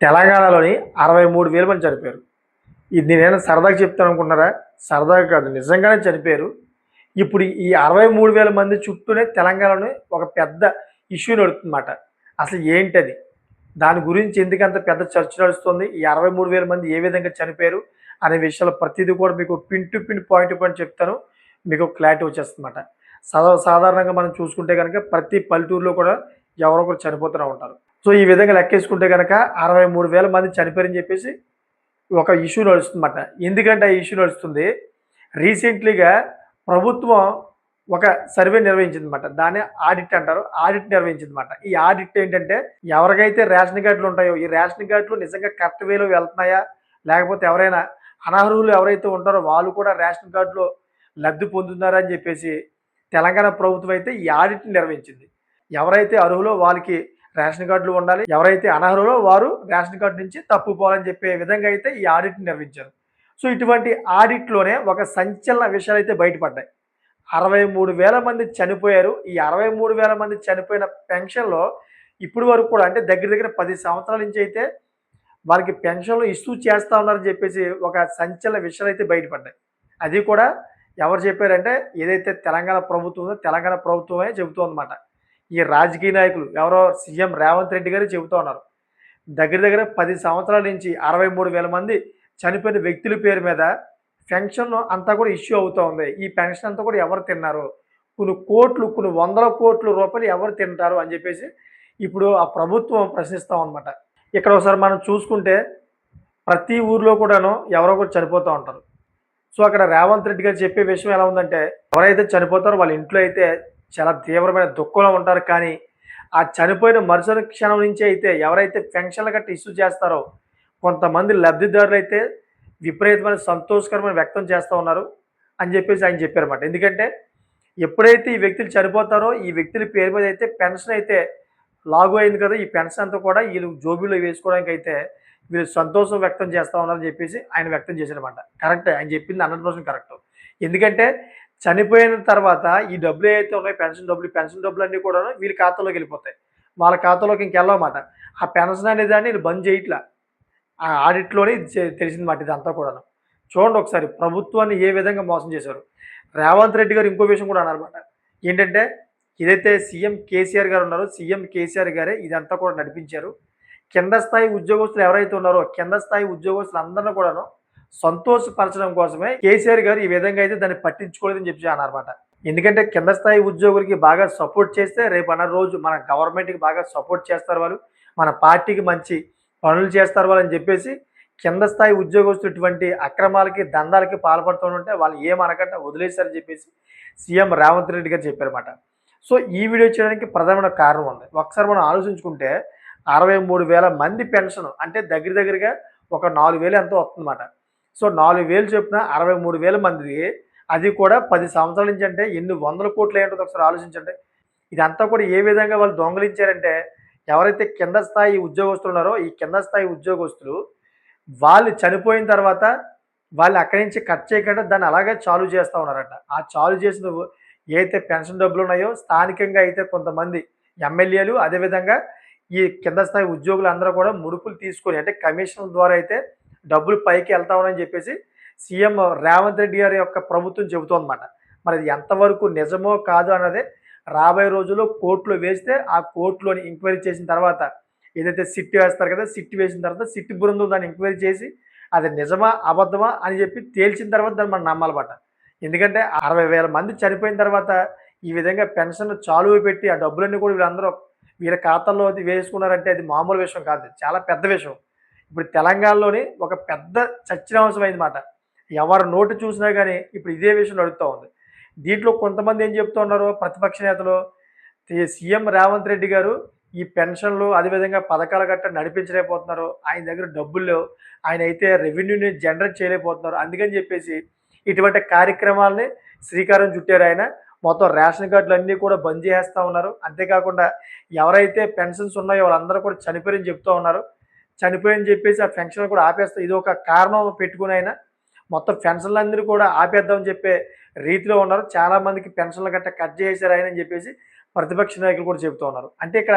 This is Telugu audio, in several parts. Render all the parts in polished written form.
తెలంగాణలోని 63,000 మంది చనిపోయారు. ఇది నేనేమైనా సరదాగా చెప్తాను అనుకుంటున్నారా? సరదాగా కాదు. నిజంగానే చనిపోయారు. ఇప్పుడు ఈ 63,000 మంది చుట్టూనే తెలంగాణలోని ఒక పెద్ద ఇష్యూ నడుస్తుందన్నమాట. అసలు ఏంటది? దాని గురించి ఎందుకంత పెద్ద చర్చ నడుస్తుంది? ఈ 63,000 మంది ఏ విధంగా చనిపోయారు? అనే విషయాలు ప్రతీది కూడా మీకు pin to pin, point to point చెప్తాను. మీకు క్లారిటీ వచ్చేస్తుందన్నమాట. సాధారణంగా మనం చూసుకుంటే గనక ప్రతి పల్లెటూరులో కూడా ఎవరో ఒకరు చనిపోతూనే ఉంటారు. సో, ఈ విధంగా లెక్కేసుకుంటే గనక 63,000 మంది చనిపోయారని చెప్పేసి ఒక ఇష్యూ నడుస్తుందన్నమాట. ఎందుకంటే ఆ ఇష్యూ నడుస్తుంది. రీసెంట్‌లీగా ప్రభుత్వం ఒక సర్వే నిర్వహించిందన్నమాట. దాన్ని ఆడిట్ అంటారు. ఆడిట్ నిర్వహించిందన్నమాట. ఈ ఆడిట్ ఏంటంటే ఎవరికైతే రేషన్ కార్డులు ఉంటాయో, ఈ రేషన్ కార్డులు నిజంగా కరెక్ట్ వేలో వెళ్తున్నాయా? లేకపోతే ఎవరైనా అనర్హులు ఎవరైతే ఉంటారో వాళ్ళు కూడా రేషన్ కార్డులో లబ్ధి పొందుతున్నారా అని చెప్పేసి తెలంగాణ ప్రభుత్వం అయితే ఈ ఆడిట్‌ని నిర్వహించింది. ఎవరైతే అర్హులో వాళ్ళకి రేషన్ కార్డులు ఉండాలి. ఎవరైతే అనర్హులో వారు రేషన్ కార్డు నుంచి తప్పుకోవాలని చెప్పే విధంగా అయితే ఈ ఆడిట్‌ని నిర్వహించారు. సో, ఇటువంటి ఆడిట్‌లోనే ఒక సంచలన విషయాలైతే బయటపడ్డాయి. 63,000 మంది చనిపోయారు. ఈ 63,000 మంది చనిపోయిన పెన్షన్‌లో ఇప్పటి వరకు కూడా అంటే దగ్గర దగ్గర 10 సంవత్సరాల నుంచి అయితే వారికి పెన్షన్‌లు ఇస్తూ చేస్తా ఉన్నారని చెప్పేసి ఒక సంచలన విషయాలైతే బయటపడ్డాయి. అది కూడా ఎవరు చెప్పారంటే ఏదైతే తెలంగాణ ప్రభుత్వం ఉందో తెలంగాణ ప్రభుత్వమే చెబుతోందన్నమాట. ఈ రాజకీయ నాయకులు ఎవరో సీఎం రేవంత్ రెడ్డి గారే చెబుతా ఉన్నారు. దగ్గర దగ్గర 10 సంవత్సరాల నుంచి 63,000 మంది చనిపోయిన వ్యక్తుల పేరు మీద పెన్షన్ అంతా కూడా ఇష్యూ అవుతా ఉంది. ఈ పెన్షన్ అంతా కూడా ఎవరు తిన్నారు? కొన్ని కోట్లు, కొన్ని వందల కోట్ల రూపాయలు ఎవరు తింటారు అని చెప్పేసి ఇప్పుడు ఆ ప్రభుత్వం ప్రశ్నిస్తా ఉందన్నమాట. ఇక్కడ ఒకసారి మనం చూసుకుంటే ప్రతి ఊర్లో కూడాను ఎవరో ఒకరు చనిపోతూ ఉంటారు. సో, అక్కడ రేవంత్ రెడ్డి గారు చెప్పే విషయం ఎలా ఉందంటే ఎవరైతే చనిపోతారో వాళ్ళ ఇంట్లో అయితే చాలా తీవ్రమైన దుఃఖంలో ఉంటారు. కానీ ఆ చనిపోయిన మరుసటి క్షణం నుంచి అయితే ఎవరైతే పెన్షన్లు గట్టా ఇష్యూ చేస్తారో కొంతమంది లబ్ధిదారులైతే విపరీతమైన సంతోషకరమైన వ్యక్తం చేస్తూ ఉన్నారు అని చెప్పేసి ఆయన చెప్పారన్నమాట. ఎందుకంటే ఎప్పుడైతే ఈ వ్యక్తులు చనిపోతారో ఈ వ్యక్తుల పేరు మీద అయితే పెన్షన్ అయితే లాగు అయింది కదా! ఈ పెన్షన్ అంతా కూడా వీళ్ళు జోబీలో వేసుకోవడానికైతే వీళ్ళు సంతోషం వ్యక్తం చేస్తా ఉన్నారని చెప్పేసి ఆయన వ్యక్తం చేశారన్నమాట. కరెక్టే. ఆయన చెప్పింది 100% కరెక్టు. ఎందుకంటే చనిపోయిన తర్వాత ఈ డబ్బులు ఏవైతే ఉన్నాయో పెన్షన్ డబ్బులన్నీ కూడాను వీళ్ళ ఖాతాలోకి వెళ్ళిపోతాయి. వాళ్ళ ఖాతాలోకి ఇంకెళ్ళవమాట. ఆ పెన్షన్ అనే దాన్ని వీళ్ళు బంద్ చేయట్లా. ఆ ఆడిట్‌లోనే ఇది తెలిసిందన్నమాట ఇదంతా కూడాను. చూడండి ఒకసారి ప్రభుత్వాన్ని ఏ విధంగా మోసం చేశారు. రేవంత్ రెడ్డి గారు ఇంకో విషయం కూడా అన్నారన్నమాట. ఏంటంటే ఏదైతే సీఎం కేసీఆర్ గారు ఉన్నారో సీఎం కేసీఆర్ గారే ఇదంతా కూడా నడిపించారు. కింద స్థాయి ఉద్యోగస్తులు ఎవరైతే ఉన్నారో కింద స్థాయి ఉద్యోగస్తులందరిని కూడాను సంతోషపరచడం కోసమే కేసీఆర్ గారు ఈ విధంగా అయితే దాన్ని పట్టించుకోలేదని చెప్పి అన్నారన్నమాట. ఎందుకంటే కింద స్థాయి ఉద్యోగులకి బాగా సపోర్ట్ చేస్తే రేపన్న రోజు మన గవర్నమెంట్‌కి బాగా సపోర్ట్ చేస్తారు వాళ్ళు. మన పార్టీకి మంచి పనులు చేస్తారు వాళ్ళని చెప్పేసి కింద స్థాయి ఉద్యోగస్తులు ఇటువంటి అక్రమాలకి, దందాలకి పాల్పడుతుంటే వాళ్ళు ఏమనకుండా వదిలేశారని చెప్పేసి సీఎం రేవంత్ రెడ్డి గారు చెప్పారన్నమాట. సో, ఈ వీడియో చేయడానికి ప్రధానమైన కారణం ఉంది. ఒకసారి మనం ఆలోచించుకుంటే 63,000 మంది పెన్షన్ అంటే దగ్గర దగ్గరగా ఒక 4,000 ఎంతో వస్తుందన్నమాట. సో, 4,000 చొప్పున 63,000 మందిది అది కూడా 10 సంవత్సరాల నుంచి అంటే ఎన్ని వందల కోట్లు అయ్యుంటదో ఒకసారి ఆలోచించండి. ఇదంతా కూడా ఏ విధంగా వాళ్ళు దొంగిలించారంటే ఎవరైతే కింద స్థాయి ఉద్యోగస్తులు ఉన్నారో ఈ కింద స్థాయి ఉద్యోగస్తులు వాళ్ళు చనిపోయిన తర్వాత వాళ్ళు అక్కడి నుంచి కట్ చేయకుండా దాన్ని అలాగే చాలు చేస్తా ఉన్నారట. ఆ చాలు చేసిన ఏదైతే పెన్షన్ డబ్బులున్నాయో స్థానికంగా అయితే కొంతమంది ఎమ్మెల్యేలు అదేవిధంగా ఈ కింద స్థాయి ఉద్యోగులందరూ కూడా ముడుపులు తీసుకొని అంటే కమిషన్ల ద్వారా అయితే డబ్బులు పైకి వెళ్తా ఉన్నాయని చెప్పేసి సీఎం రేవంత్ రెడ్డి గారి యొక్క ప్రభుత్వం చెబుతోందన్నమాట. మరి అది ఎంతవరకు నిజమో కాదో అన్నదే రాబోయే రోజుల్లో కోర్టులో వేస్తే ఆ కోర్టులోని ఎంక్వైరీ చేసిన తర్వాత ఏదైతే సిట్ వేస్తారు కదా! సిట్ వేసిన తర్వాత సిట్ బృందం దాన్ని ఎంక్వైరీ చేసి అది నిజమా? అబద్ధమా? అని చెప్పి తేల్చిన తర్వాత దాన్ని మనం నమ్మాలన్నమాట. ఎందుకంటే 60,000 మంది చనిపోయిన తర్వాత ఈ విధంగా పెన్షన్ చాలువ పెట్టి ఆ డబ్బులన్నీ కూడా వీళ్ళందరూ వీళ్ళ ఖాతాల్లో అది వేసుకున్నారంటే అది మామూలు విషయం కాదు. చాలా పెద్ద విషయం. ఇప్పుడు తెలంగాణలోని ఒక పెద్ద చర్చనీయాంశం అయిందన్నమాట. ఎవరి నోటు చూసినా గాని ఇప్పుడు ఇదే విషయం నడుస్తా ఉంది. దీంట్లో కొంతమంది ఏం చెప్తూ ఉన్నారు ప్రతిపక్ష నేతలు సీఎం రేవంత్ రెడ్డి గారు ఈ పెన్షన్‌లు అదేవిధంగా పథకాలు గట్టా నడిపించలేకపోతున్నారు. ఆయన దగ్గర డబ్బులు లేవు. ఆయనైతే రెవెన్యూని జనరేట్ చేయలేకపోతున్నారు. అందుకని చెప్పేసి ఇటువంటి కార్యక్రమాల్ని శ్రీకారం చుట్టారాయన. మొత్తం రేషన్ కార్డులన్నీ కూడా బంద్ చేసేస్తా ఉన్నారు. అంతేకాకుండా ఎవరైతే పెన్షన్స్ ఉన్నాయో వాళ్ళందరూ కూడా చనిపోయారని చెప్తా ఉన్నారు. చనిపోయారని చెప్పేసి ఆ పెన్షన్‌లు కూడా ఆపేస్తా ఇదొక కారణం పెట్టుకొని ఆయన మొత్తం పెన్షన్‌లందరూ కూడా ఆపేద్దామని చెప్పే రీతిలో ఉన్నారు. చాలామందికి పెన్షన్‌లు గట్టా కట్ చేసేసారు ఆయన అని చెప్పేసి ప్రతిపక్ష నాయకులు కూడా చెబుతూ ఉన్నారు. అంటే ఇక్కడ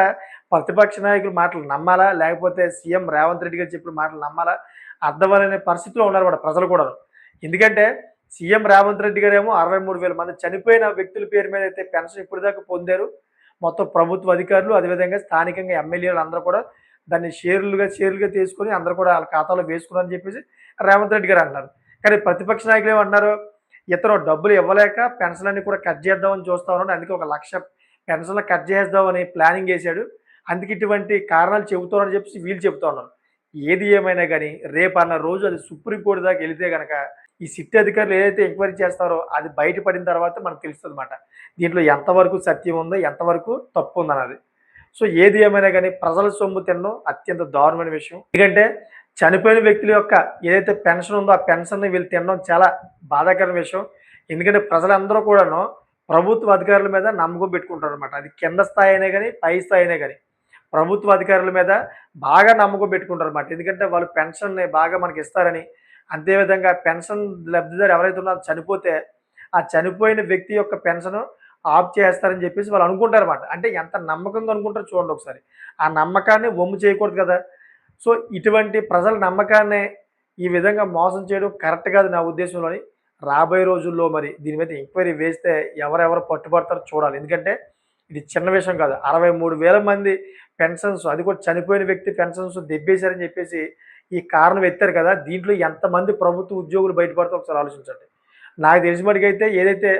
ప్రతిపక్ష నాయకుల మాటలు నమ్మాలా? లేకపోతే సీఎం రేవంత్ రెడ్డి గారు చెప్పిన మాటలు నమ్మాలా? అర్థమనే పరిస్థితిలో ఉన్నారన్నమాట ప్రజలు కూడాను. ఎందుకంటే సీఎం రేవంత్ రెడ్డి గారేమో 63,000 మంది చనిపోయిన వ్యక్తుల పేరు మీద అయితే పెన్షన్ ఇప్పటిదాకా పొందారు. మొత్తం ప్రభుత్వ అధికారులు, అదేవిధంగా స్థానికంగా ఎమ్మెల్యేలు అందరూ కూడా దాన్ని షేర్లుగా తీసుకొని అందరూ కూడా ఆళ్ళ ఖాతాలో వేసుకున్నారని చెప్పేసి రేవంత్ రెడ్డి గారు అంటున్నారు. కానీ ప్రతిపక్ష నాయకులు ఏమంటున్నారు? ఇతను డబ్బులు ఇవ్వలేక పెన్షన్‌లన్నీ కూడా కట్ చేద్దామని చూస్తా ఉన్నాడు. అందుకే 1,00,000 పెన్షన్‌లు కట్ చేసేద్దామని ప్లానింగ్ ఏసాడు. అందుకే ఇటువంటి కారణాలు చెబుతున్నారని చెప్పేసి వీళ్ళు చెప్తా ఉన్నారు. ఏది ఏమైనా గాని రేపన్న రోజు అది సుప్రీం కోర్ట్ దాకా ఎళితే గనక ఈ సిట్ అధికారులు ఏదైతే ఎంక్వైరీ చేస్తారో అది బయటపడిన తర్వాత మనకు తెలుస్తదన్నమాట. దీంట్లో ఎంతవరకు సత్యం ఉందో, ఎంతవరకు తప్పు ఉందన్నది. సో ఏది ఏమైనా గాని ప్రజల సొమ్ము తినడం అత్యంత దారుణమైన విషయం. ఎందుకంటే చనిపోయిన వ్యక్తుల యొక్క ఏదైతే పెన్షన్ ఉందో ఆ పెన్షన్‌ని వీళ్ళు తినడం చాలా బాధాకరమైన విషయం. ఎందుకంటే ప్రజలందరూ కూడాను ప్రభుత్వ అధికారుల మీద నమ్మకం పెట్టుకుంటారనమాట. అది కింద స్థాయి అయినా గాని, పై స్థాయి అయినా గాని. ప్రభుత్వ అధికారుల మీద బాగా నమ్మకం పెట్టుకుంటారనమాట. ఎందుకంటే వాళ్ళు పెన్షన్‌ని బాగా మనకిస్తారని. అంతే విధంగా పెన్షన్ లబ్ధిదారు ఎవరైతే ఉన్నారో చనిపోతే, ఆ చనిపోయిన వ్యక్తి యొక్క పెన్షన్ ఆఫ్ చేస్తారని చెప్పేసి వాళ్ళు అనుకుంటారన్నమాట. అంటే ఎంత నమ్మకంగా అనుకుంటారో చూడండి ఒకసారి. ఆ నమ్మకాన్ని వమ్ము చేయకూడదు కదా! సో, ఇటువంటి ప్రజల నమ్మకాన్ని ఈ విధంగా మోసం చేయడం కరెక్ట్ కాదు నా ఉద్దేశంలోని. రాబోయే రోజుల్లో మరి దీని మీద ఎంక్వైరీ వేస్తే ఎవరెవరు పట్టుబడతారో చూడాలి. ఎందుకంటే ఇది చిన్న విషయం కాదు. 63,000 మంది పెన్షన్స్ అది కూడా చనిపోయిన వ్యక్తి పెన్షన్స్ దెబ్బేశారని చెప్పేసి ఈ కారణం ఎత్తారు కదా! దీంట్లో ఎంతమంది ప్రభుత్వ ఉద్యోగులు బయటపడతారో ఒకసారి ఆలోచించండి. నాకు తెలిసిన మటుకైతే ఏదైతే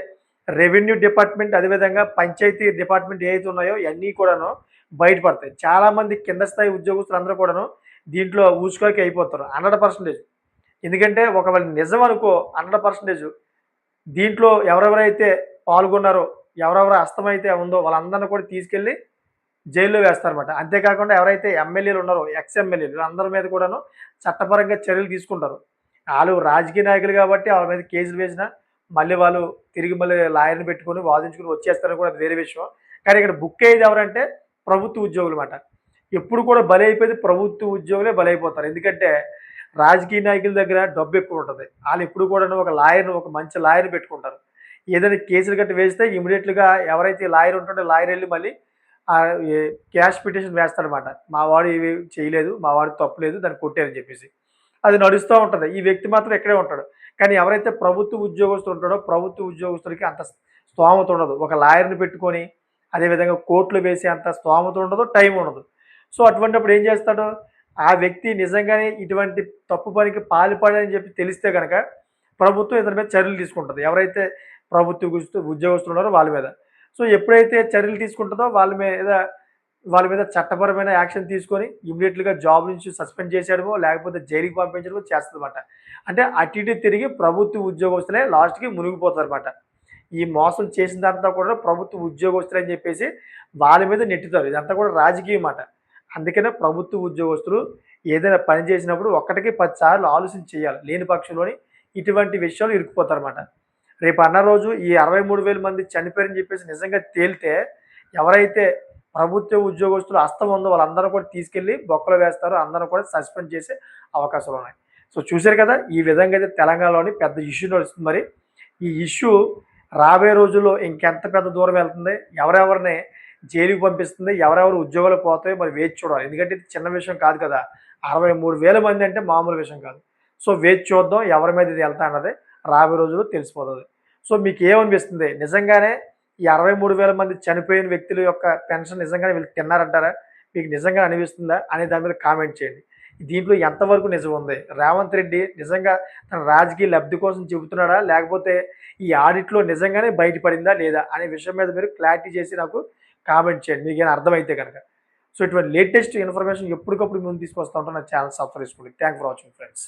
రెవెన్యూ డిపార్ట్‌మెంట్ అదేవిధంగా పంచాయతీ డిపార్ట్‌మెంట్ ఏవైతే ఉన్నాయో ఇయన్నీ కూడాను బయటపడతాయి. చాలామంది కింద స్థాయి ఉద్యోగస్తులందరూ కూడాను దీంట్లో ఊచుకోకి అయిపోతారు. 100% ఎందుకంటే ఒకవేళ నిజం అనుకో 100% దీంట్లో ఎవరెవరైతే పాల్గొన్నారో, ఎవరెవరి హస్తమైతే ఉందో వాళ్ళందరిని కూడా తీసుకెళ్ళి జైల్లో వేస్తారన్నమాట. అంతేకాకుండా ఎవరైతే ఎమ్మెల్యేలు ఉన్నారో, ఎక్స్ ఎమ్మెల్యేలు వీళ్ళందరి మీద కూడాను చట్టపరంగా చర్యలు తీసుకుంటారు. ఆళ్ళు రాజకీయ నాయకులు కాబట్టి ఆళ్ళ మీద కేసులు వేసినా, మళ్ళీ వాళ్ళు తిరిగి మళ్ళీ లాయర్‌ని పెట్టుకొని వాదించుకొని వచ్చేస్తారని కూడా అది వేరే విషయం. కానీ ఇక్కడ బుక్ అయ్యేది ఎవరంటే ప్రభుత్వ ఉద్యోగులమాట. ఎప్పుడు కూడా బలైపోయేది ప్రభుత్వ ఉద్యోగులే బలైపోతారు. ఎందుకంటే రాజకీయ నాయకుల దగ్గర డబ్బెక్కువ ఉంటది. ఆళ్ళెప్పుడు కూడాను ఒక మంచి లాయర్‌ని పెట్టుకుంటారు. ఏదైనా కేసులు గట్టా వేస్తే ఇమ్మీడియేట్‌గా ఎవరైతే లాయర్ ఉంటాడో లాయర్ ఎళ్లి మళ్ళీ ఈ క్యాష్ పిటిషన్ వేస్తాడనమాట. మా వాడు ఇవి చేయలేదు. మా వాడిది తప్పు లేదు. దాన్ని కొట్టేయని చెప్పేసి. అది నడుస్తా ఉంటది. ఈ వ్యక్తి మాత్రం ఇక్కడే ఉంటాడు. కానీ ఎవరైతే ప్రభుత్వ ఉద్యోగస్తుడు ఉంటాడో, ప్రభుత్వ ఉద్యోగస్తుడికి అంత స్తోమత ఉండదు. ఒక లాయర్‌ని పెట్టుకొని, అదేవిధంగా కోర్ట్‌లో వేసే అంత స్తోమత ఉండదు, టైం ఉండదు. సో, అటువంటప్పుడు ఏం చేస్తాడు? ఆ వ్యక్తి నిజంగానే ఇటువంటి తప్పు పనికి పాల్పడాడని చెప్పి తెలిస్తే గనక, ప్రభుత్వం ఇతని మీద చర్యలు తీసుకుంటది. ఎవరైతే ప్రభుత్వ ఉద్యోగస్తులు ఉన్నారో వాళ్ళ మీద. సో, ఎప్పుడైతే చర్యలు తీసుకుంటదో వాళ్ళ మీద చట్టపరమైన యాక్షన్ తీసుకొని ఇమ్మీడియేట్‌గా జాబ్ నుంచి సస్పెండ్ చేసేయడమో, లేకపోతే జైలుకి పంపించడమో చేస్తదన్నమాట. అంటే అటు ఇటు తిరిగి ప్రభుత్వ ఉద్యోగస్తులే లాస్ట్‌కి మునిగిపోతారన్నమాట. ఈ మోసం చేసిందంతా కూడా ప్రభుత్వ ఉద్యోగస్తులే అని చెప్పేసి వాళ్ళ మీద నెట్టుతారు. ఇదంతా కూడా రాజకీయం మాట. అందుకనే ప్రభుత్వ ఉద్యోగస్తులు ఏదైనా పని చేసినప్పుడు ఒక్కటికి 10 సార్లు ఆలోచన చేయాలి. లేని పక్షంలోని ఇటువంటి విషయాలు ఇరుక్కుపోతారన్నమాట. రేపు అన్న రోజు ఈ 63,000 మంది చనిపోయారని చెప్పేసి నిజంగా తేలితే ఎవరైతే ప్రభుత్వ ఉద్యోగస్తులు హస్తం ఉందో వాళ్ళందరూ కూడా తీసుకెళ్ళి బొక్కలో వేస్తారు. అందరూ కూడా సస్పెండ్ చేసే అవకాశాలున్నాయి. సో, చూసారు కదా! ఈ విధంగా అయితే తెలంగాణలోని పెద్ద ఇష్యూ నడుస్తుంది మరి. ఈ ఇష్యూ రాబోయే రోజుల్లో ఇంకెంత పెద్ద దూరం వెళ్తుంది? ఎవరెవరిని జైలుకి పంపిస్తుంది? ఎవరెవరు ఉద్యోగాలు పోతాయో మరి వేచి చూడాలి. ఎందుకంటే ఇది చిన్న విషయం కాదు కదా! 63,000 మంది అంటే మామూలు విషయం కాదు. సో, వేచి చూద్దాం ఎవరి మీద ఇది ఎళ్తా అన్నది రాబోయే రోజుల్లో తెలిసిపోతది. సో, మీకేమనిపిస్తుంది? నిజంగానే ఈ 63,000 మంది చనిపోయిన వ్యక్తుల యొక్క పెన్షన్ నిజంగానే వీళ్ళు తిన్నారంటారా? మీకు నిజంగా అనిపిస్తుందా? అనే దాని మీద కామెంట్ చేయండి. దీంట్లో ఎంతవరకు నిజం ఉంది? రేవంత్ రెడ్డి నిజంగా తన రాజకీయ లబ్ధి కోసం చెబుతున్నాడా? లేకపోతే ఈ ఆడిట్‌లో నిజంగానే బయటపడిందా లేదా? అనే విషయం మీద మీరు క్లారిటీ చేసి నాకు కామెంట్ చేయండి. మీకేమైనా అర్థమైతే గనక. సో, ఇటువంటి లేటెస్ట్ ఇన్ఫర్మేషన్ ఎప్పటికప్పుడు మేము తీసుకొస్తా ఉంటాం. నా ఛానెల్ సబ్‌స్క్రైబ్ చేసుకోండి. Thank for watching friends.